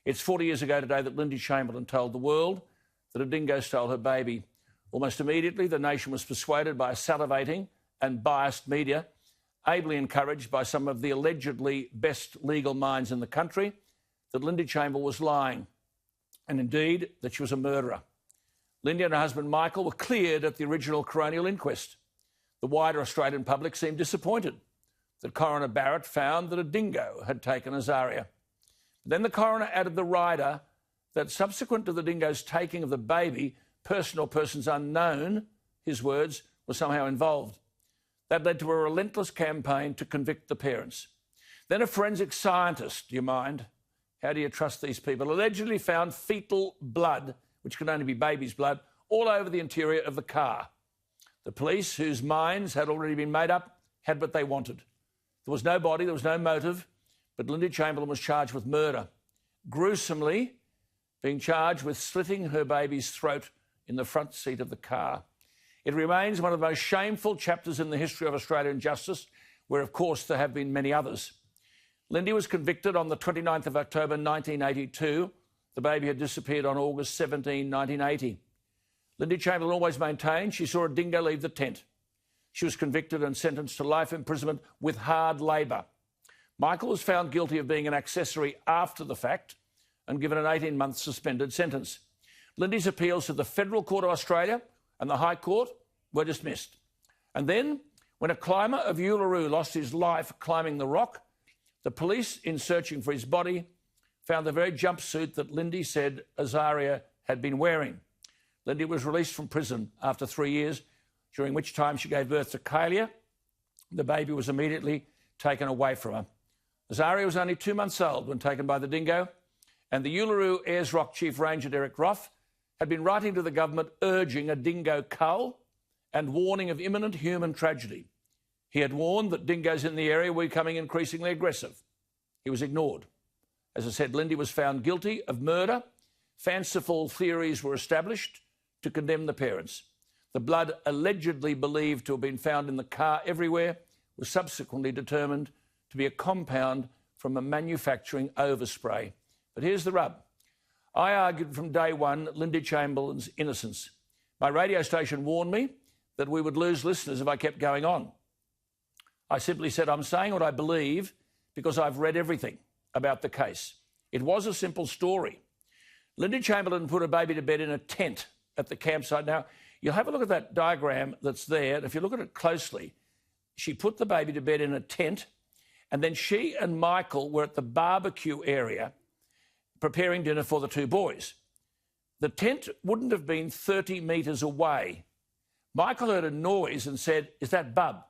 It's 40 years ago today that Lindy Chamberlain told the world that a dingo stole her baby. Almost immediately, the nation was persuaded by a salivating and biased media, ably encouraged by some of the allegedly best legal minds in the country, that Lindy Chamberlain was lying, and indeed that she was a murderer. Lindy and her husband Michael were cleared at the original coronial inquest. The wider Australian public seemed disappointed that Coroner Barrett found that a dingo had taken Azaria. Then the coroner added the rider that subsequent to the dingo's taking of the baby, person or persons unknown, his words, were somehow involved. That led to a relentless campaign to convict the parents. Then a forensic scientist, do you mind? How do you trust these people? Allegedly found fetal blood, which could only be baby's blood, all over the interior of the car. The police, whose minds had already been made up, had what they wanted. There was no body, there was no motive, but Lindy Chamberlain was charged with murder, gruesomely being charged with slitting her baby's throat in the front seat of the car. It remains one of the most shameful chapters in the history of Australian justice, where, of course, there have been many others. Lindy was convicted on the 29th of October 1982. The baby had disappeared on August 17, 1980. Lindy Chamberlain always maintained she saw a dingo leave the tent. She was convicted and sentenced to life imprisonment with hard labour. Michael was found guilty of being an accessory after the fact and given an 18-month suspended sentence. Lindy's appeals to the Federal Court of Australia and the High Court were dismissed. And then, when a climber of Uluru lost his life climbing the rock, the police, in searching for his body, found the very jumpsuit that Lindy said Azaria had been wearing. Lindy was released from prison after 3 years, during which time she gave birth to Kalia. The baby was immediately taken away from her. Azaria was only 2 months old when taken by the dingo, and the Uluru Ayers Rock Chief Ranger Derek Roth had been writing to the government urging a dingo cull and warning of imminent human tragedy. He had warned that dingoes in the area were becoming increasingly aggressive. He was ignored. As I said, Lindy was found guilty of murder. Fanciful theories were established to condemn the parents. The blood allegedly believed to have been found in the car everywhere was subsequently determined to be a compound from a manufacturing overspray. But here's the rub. I argued from day one Lindy Chamberlain's innocence. My radio station warned me that we would lose listeners if I kept going on. I simply said, I'm saying what I believe because I've read everything about the case. It was a simple story. Lindy Chamberlain put her baby to bed in a tent at the campsite. Now, you'll have a look at that diagram that's there. And if you look at it closely, she put the baby to bed in a tent, and then she and Michael were at the barbecue area preparing dinner for the two boys. The tent wouldn't have been 30 metres away. Michael heard a noise and said, "Is that Bub?"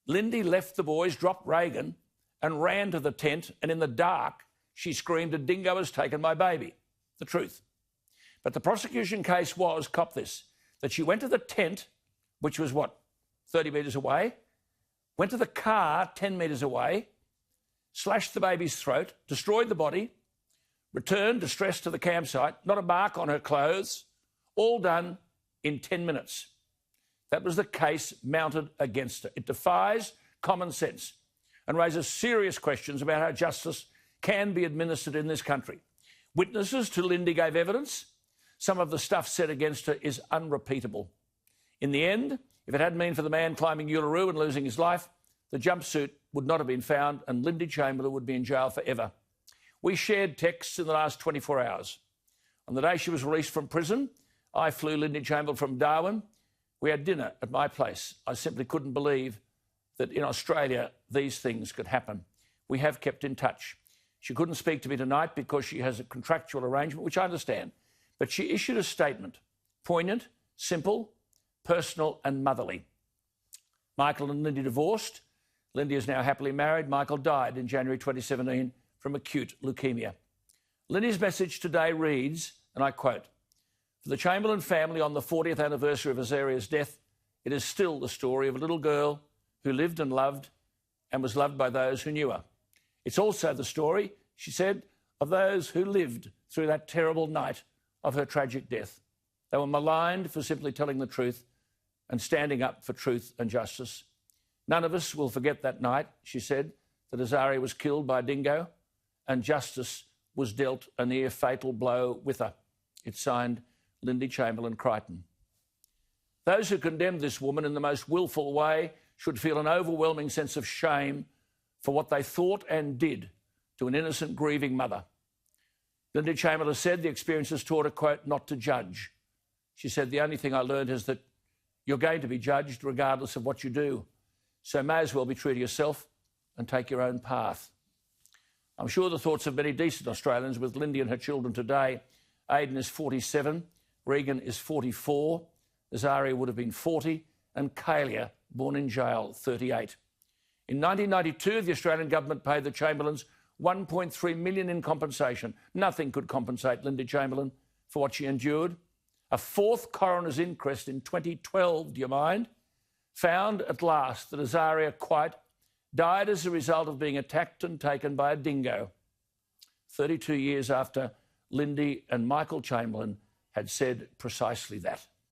Lindy left the boys, dropped Reagan, and ran to the tent, and in the dark, she screamed, "A dingo has taken my baby." The truth. But the prosecution case was, cop this, that she went to the tent, which was, 30 metres away, went to the car 10 metres away, slashed the baby's throat, destroyed the body, returned distressed to the campsite, not a mark on her clothes, all done in 10 minutes. That was the case mounted against her. It defies common sense and raises serious questions about how justice can be administered in this country. Witnesses to Lindy gave evidence. Some of the stuff said against her is unrepeatable. In the end, if it hadn't been for the man climbing Uluru and losing his life, the jumpsuit would not have been found and Lindy Chamberlain would be in jail forever. We shared texts in the last 24 hours. On the day she was released from prison, I flew Lindy Chamberlain from Darwin. We had dinner at my place. I simply couldn't believe that in Australia these things could happen. We have kept in touch. She couldn't speak to me tonight because she has a contractual arrangement, which I understand. But she issued a statement, poignant, simple, personal and motherly. Michael and Lindy divorced. Lindy is now happily married. Michael died in January 2017 from acute leukemia. Lindy's message today reads, and I quote, "For the Chamberlain family on the 40th anniversary of Azaria's death, it is still the story of a little girl who lived and loved and was loved by those who knew her. It's also the story," she said, "of those who lived through that terrible night of her tragic death. They were maligned for simply telling the truth and standing up for truth and justice. None of us will forget that night," she said, "that Azaria was killed by a dingo, and justice was dealt a near-fatal blow with her. It's signed Lindy Chamberlain Crichton. Those who condemned this woman in the most willful way should feel an overwhelming sense of shame for what they thought and did to an innocent, grieving mother. Lindy Chamberlain said the experience has taught her, quote, not to judge. She said, the only thing I learned is that you're going to be judged regardless of what you do. So may as well be true to yourself and take your own path. I'm sure the thoughts of many decent Australians with Lindy and her children today. Aidan is 47, Regan is 44, Azaria would have been 40, and Kalia, born in jail, 38. In 1992, the Australian government paid the Chamberlains $1.3 million in compensation. Nothing could compensate Lindy Chamberlain for what she endured. A fourth coroner's inquest in 2012, do you mind, found at last that Azaria Quite died as a result of being attacked and taken by a dingo, 32 years after Lindy and Michael Chamberlain had said precisely that.